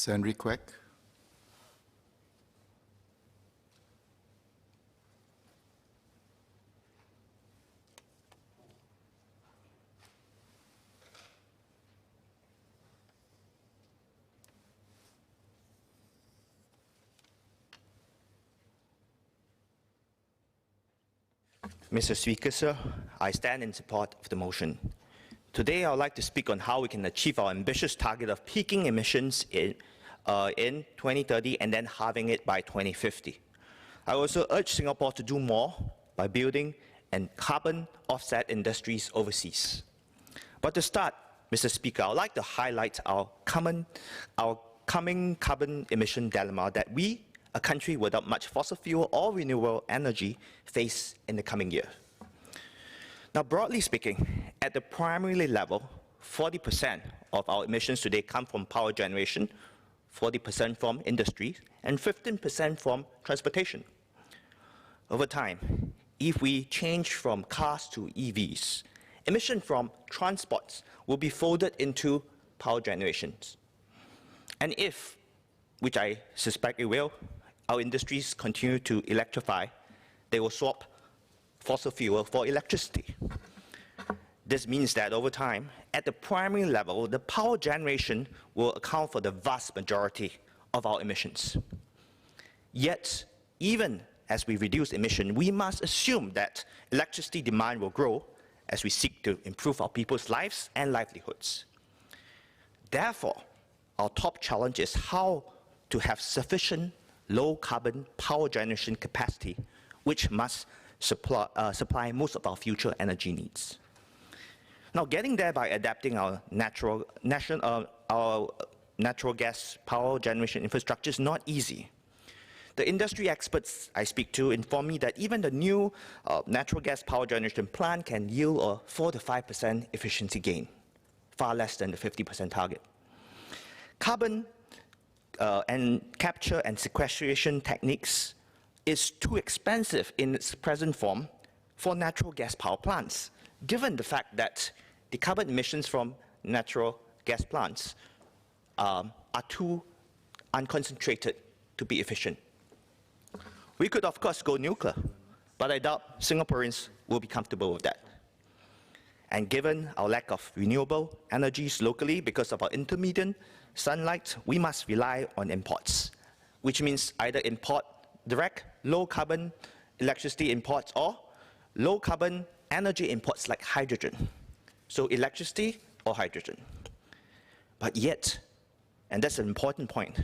Mr. Henry Kwek. Mr. Speaker, sir, I stand in support of the motion. Today, I would like to speak on how we can achieve our ambitious target of peaking emissions in 2030 and then halving it by 2050. I also urge Singapore to do more by building and carbon offset industries overseas. But to start, Mr. Speaker, I would like to highlight our coming carbon emission dilemma that we, a country without much fossil fuel or renewable energy, face in the coming year. Now, broadly speaking, at the primary level, 40% of our emissions today come from power generation, 40% from industry, and 15% from transportation. Over time, if we change from cars to EVs, emissions from transports will be folded into power generations. And if, which I suspect it will, our industries continue to electrify, they will swap fossil fuel for electricity. This means that over time, at the primary level, the power generation will account for the vast majority of our emissions. Yet, even as we reduce emission, we must assume that electricity demand will grow as we seek to improve our people's lives and livelihoods. Therefore, our top challenge is how to have sufficient low-carbon power generation capacity, which must supply most of our future energy needs. Now, getting there by adapting our natural gas power generation infrastructure is not easy. The industry experts I speak to inform me that even the new natural gas power generation plant can yield a 4 to 5% efficiency gain, far less than the 50% target. Carbon and capture and sequestration techniques is too expensive in its present form for natural gas power plants, given the fact that the carbon emissions from natural gas plants are too unconcentrated to be efficient. We could, of course, go nuclear, but I doubt Singaporeans will be comfortable with that. And given our lack of renewable energies locally because of our intermittent sunlight, we must rely on imports, which means either import direct low-carbon electricity imports or low-carbon energy imports like hydrogen. So electricity or hydrogen. But yet, and that's an important point,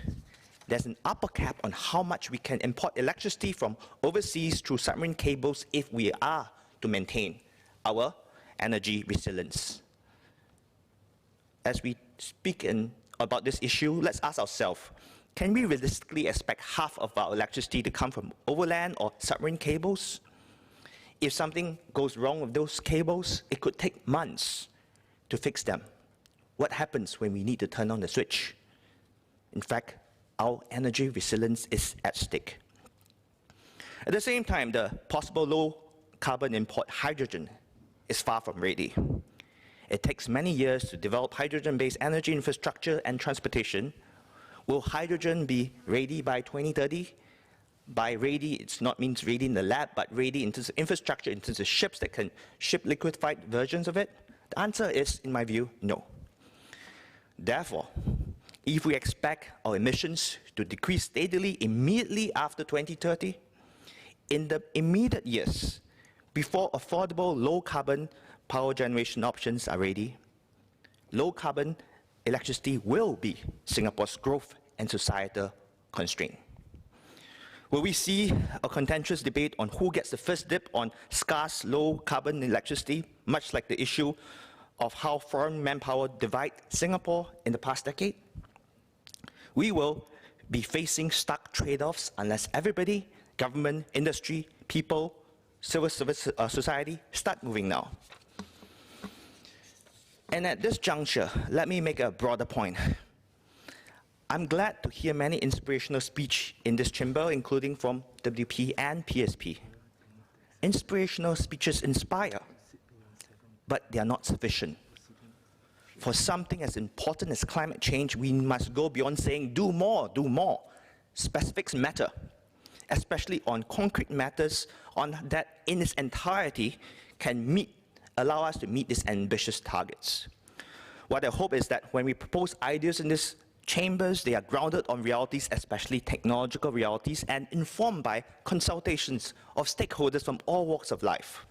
there's an upper cap on how much we can import electricity from overseas through submarine cables if we are to maintain our energy resilience. As we speak about this issue, let's ask ourselves, can we realistically expect half of our electricity to come from overland or submarine cables? If something goes wrong with those cables, it could take months to fix them. What happens when we need to turn on the switch? In fact, our energy resilience is at stake. At the same time, the possible low-carbon import hydrogen is far from ready. It takes many years to develop hydrogen-based energy infrastructure and transportation. Will hydrogen be ready by 2030? By ready, it's not means ready in the lab, but ready in terms of infrastructure, in terms of ships that can ship liquefied versions of it? The answer is, in my view, no. Therefore, if we expect our emissions to decrease steadily immediately after 2030, in the immediate years, before affordable low-carbon power generation options are ready, low-carbon electricity will be Singapore's growth and societal constraint. Will we see a contentious debate on who gets the first dip on scarce low-carbon electricity, much like the issue of how foreign manpower divide Singapore in the past decade? We will be facing stark trade-offs unless everybody, government, industry, people, civil service society, start moving now. And at this juncture, let me make a broader point. I'm glad to hear many inspirational speeches in this chamber, including from WP and PSP. Inspirational speeches inspire, but they are not sufficient. for something as important as climate change, we must go beyond saying, do more, do more. Specifics matter, especially on concrete matters that in its entirety can allow us to meet these ambitious targets. What I hope is that when we propose ideas in these chambers, they are grounded on realities, especially technological realities, and informed by consultations of stakeholders from all walks of life.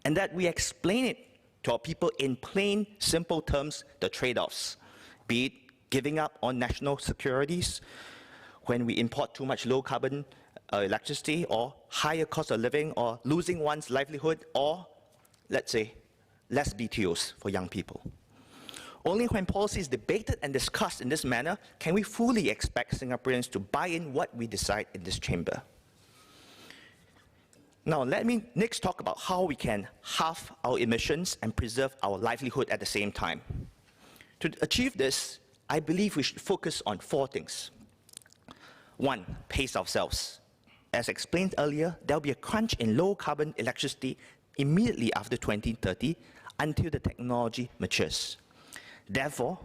And that we explain it to our people in plain, simple terms, the trade-offs, be it giving up on national securities when we import too much low-carbon electricity, or higher cost of living, or losing one's livelihood, or, let's say, less BTOs for young people. Only when policy is debated and discussed in this manner can we fully expect Singaporeans to buy in what we decide in this chamber. Now, let me next talk about how we can halve our emissions and preserve our livelihood at the same time. To achieve this, I believe we should focus on 4 things. 1, pace ourselves. As explained earlier, there will be a crunch in low-carbon electricity immediately after 2030 until the technology matures. Therefore,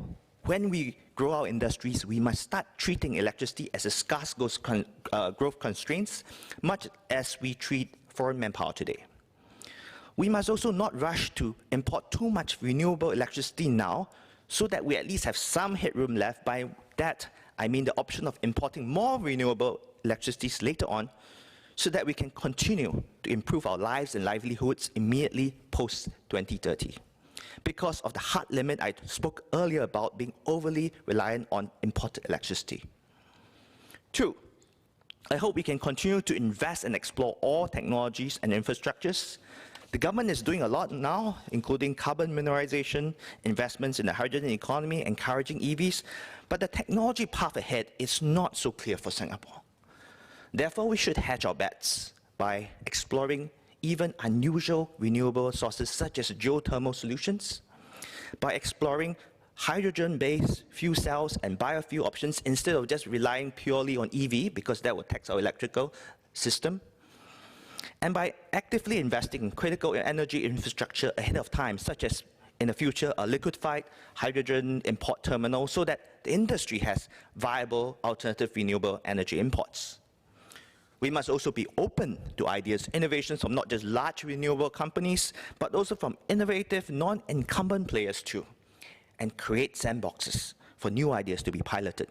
when we grow our industries, we must start treating electricity as a scarce growth constraint, much as we treat foreign manpower today. We must also not rush to import too much renewable electricity now, so that we at least have some headroom left. By that, I mean the option of importing more renewable electricity later on, so that we can continue to improve our lives and livelihoods immediately post-2030. Because of the hard limit I spoke earlier about being overly reliant on imported electricity. 2, I hope we can continue to invest and explore all technologies and infrastructures. The government is doing a lot now, including carbon mineralization, investments in the hydrogen economy, encouraging EVs, but the technology path ahead is not so clear for Singapore. Therefore, we should hedge our bets by exploring even unusual renewable sources such as geothermal solutions, by exploring hydrogen-based fuel cells and biofuel options instead of just relying purely on EV, because that would tax our electrical system, and by actively investing in critical energy infrastructure ahead of time, such as in the future a liquefied hydrogen import terminal, so that the industry has viable alternative renewable energy imports. We must also be open to ideas, innovations from not just large renewable companies, but also from innovative, non-incumbent players too, and create sandboxes for new ideas to be piloted.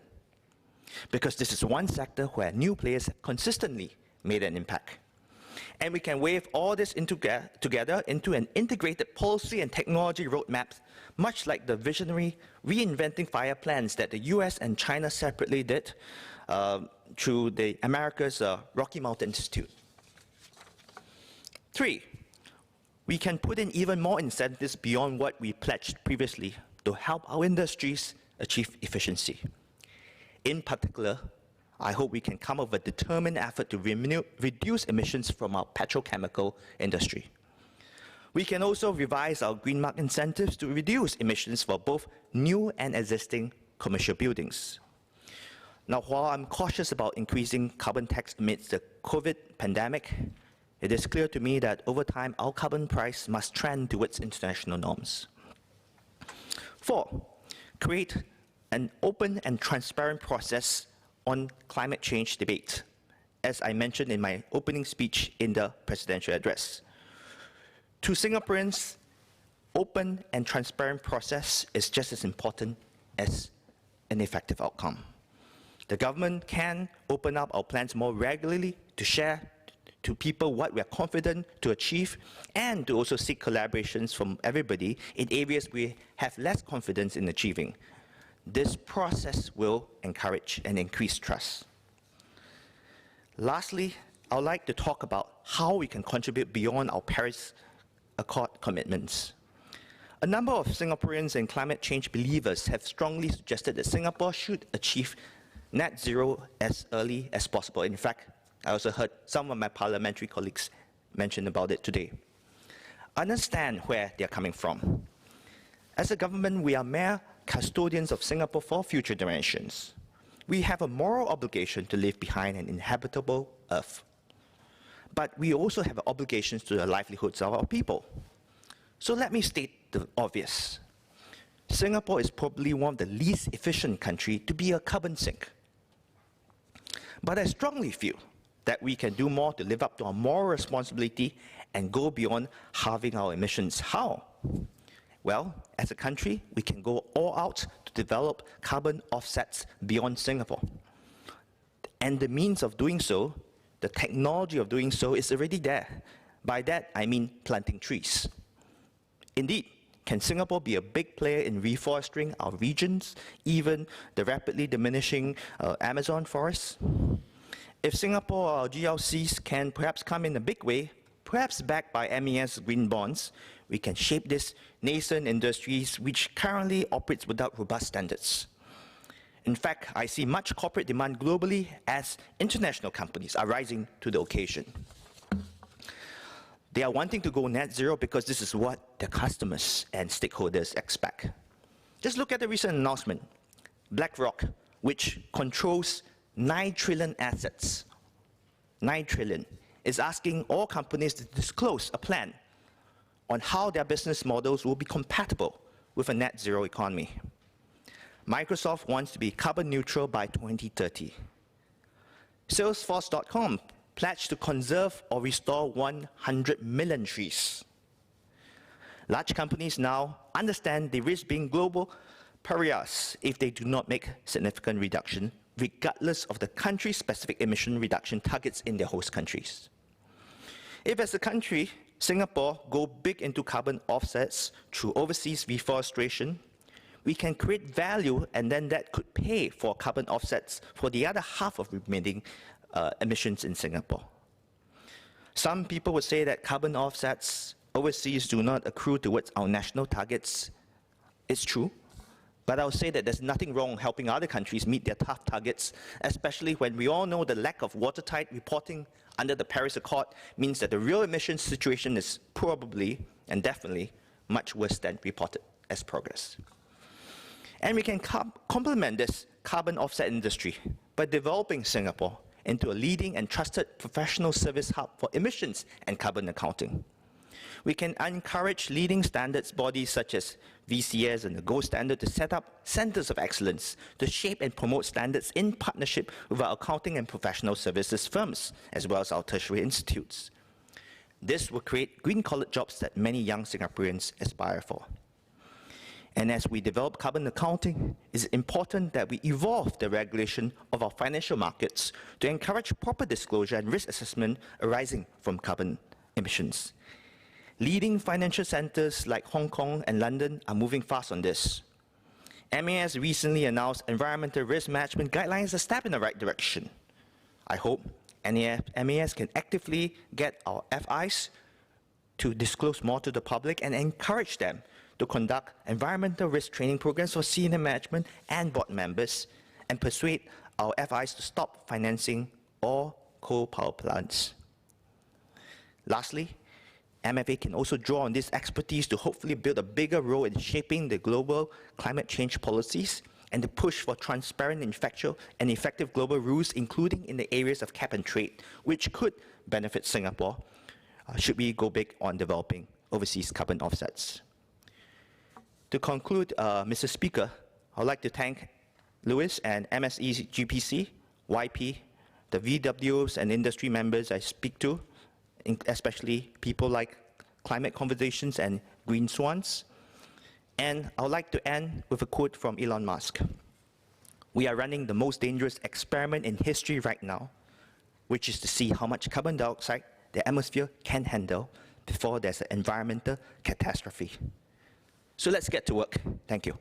Because this is one sector where new players have consistently made an impact. And we can weave all this together into an integrated policy and technology roadmap, much like the visionary reinventing fire plans that the US and China separately did through the America's Rocky Mountain Institute. 3, we can put in even more incentives beyond what we pledged previously to help our industries achieve efficiency. In particular, I hope we can come up with a determined effort to reduce emissions from our petrochemical industry. We can also revise our green mark incentives to reduce emissions for both new and existing commercial buildings. Now, while I'm cautious about increasing carbon tax amidst the COVID pandemic, it is clear to me that over time, our carbon price must trend towards international norms. 4, create an open and transparent process on climate change debate, as I mentioned in my opening speech in the presidential address. To Singaporeans, open and transparent process is just as important as an effective outcome. The government can open up our plans more regularly to share to people what we are confident to achieve, and to also seek collaborations from everybody in areas we have less confidence in achieving. This process will encourage and increase trust. Lastly, I would like to talk about how we can contribute beyond our Paris Accord commitments. A number of Singaporeans and climate change believers have strongly suggested that Singapore should achieve net zero as early as possible. In fact, I also heard some of my parliamentary colleagues mention about it today. Understand where they're coming from. As a government, we are mere custodians of Singapore for future generations. We have a moral obligation to leave behind an inhabitable earth. But we also have obligations to the livelihoods of our people. So let me state the obvious. Singapore is probably one of the least efficient countries to be a carbon sink. But I strongly feel that we can do more to live up to our moral responsibility and go beyond halving our emissions. How? Well, as a country, we can go all out to develop carbon offsets beyond Singapore. And the means of doing so, the technology of doing so is already there. By that, I mean planting trees. Indeed, can Singapore be a big player in reforesting our regions, even the rapidly diminishing Amazon forests? If Singapore or GLCs can perhaps come in a big way, perhaps backed by MES green bonds, we can shape this nascent industries which currently operates without robust standards. In fact, I see much corporate demand globally as international companies are rising to the occasion. They are wanting to go net zero because this is what their customers and stakeholders expect. Just look at the recent announcement. BlackRock, which controls 9 trillion assets, 9 trillion, is asking all companies to disclose a plan on how their business models will be compatible with a net zero economy. Microsoft wants to be carbon neutral by 2030. Salesforce.com pledged to conserve or restore 100 million trees. Large companies now understand they risk being global pariahs if they do not make significant reduction, regardless of the country-specific emission reduction targets in their host countries. If as a country, Singapore go big into carbon offsets through overseas reforestation, we can create value and then that could pay for carbon offsets for the other half of remaining emissions in Singapore. Some people would say that carbon offsets overseas do not accrue towards our national targets. It's true, but I would say that there's nothing wrong helping other countries meet their tough targets, especially when we all know the lack of watertight reporting under the Paris Accord means that the real emissions situation is probably and definitely much worse than reported as progress. And we can complement this carbon offset industry by developing Singapore into a leading and trusted professional service hub for emissions and carbon accounting. We can encourage leading standards bodies such as VCS and the Gold Standard to set up centers of excellence to shape and promote standards in partnership with our accounting and professional services firms, as well as our tertiary institutes. This will create green-collar jobs that many young Singaporeans aspire for. And as we develop carbon accounting, it's important that we evolve the regulation of our financial markets to encourage proper disclosure and risk assessment arising from carbon emissions. Leading financial centers like Hong Kong and London are moving fast on this. MES recently announced environmental risk management guidelines as a step in the right direction. I hope MES can actively get our FIs to disclose more to the public and encourage them to conduct environmental risk training programs for senior management and board members and persuade our FIs to stop financing all coal power plants. Lastly, MFA can also draw on this expertise to hopefully build a bigger role in shaping the global climate change policies and the push for transparent and effective global rules, including in the areas of cap and trade, which could benefit Singapore should we go big on developing overseas carbon offsets. To conclude, Mr. Speaker, I would like to thank Louis and MSE GPC, YP, the VWs and industry members I speak to, especially people like Climate Conversations and Green Swans. And I would like to end with a quote from Elon Musk. We are running the most dangerous experiment in history right now, which is to see how much carbon dioxide the atmosphere can handle before there's an environmental catastrophe. So let's get to work. Thank you.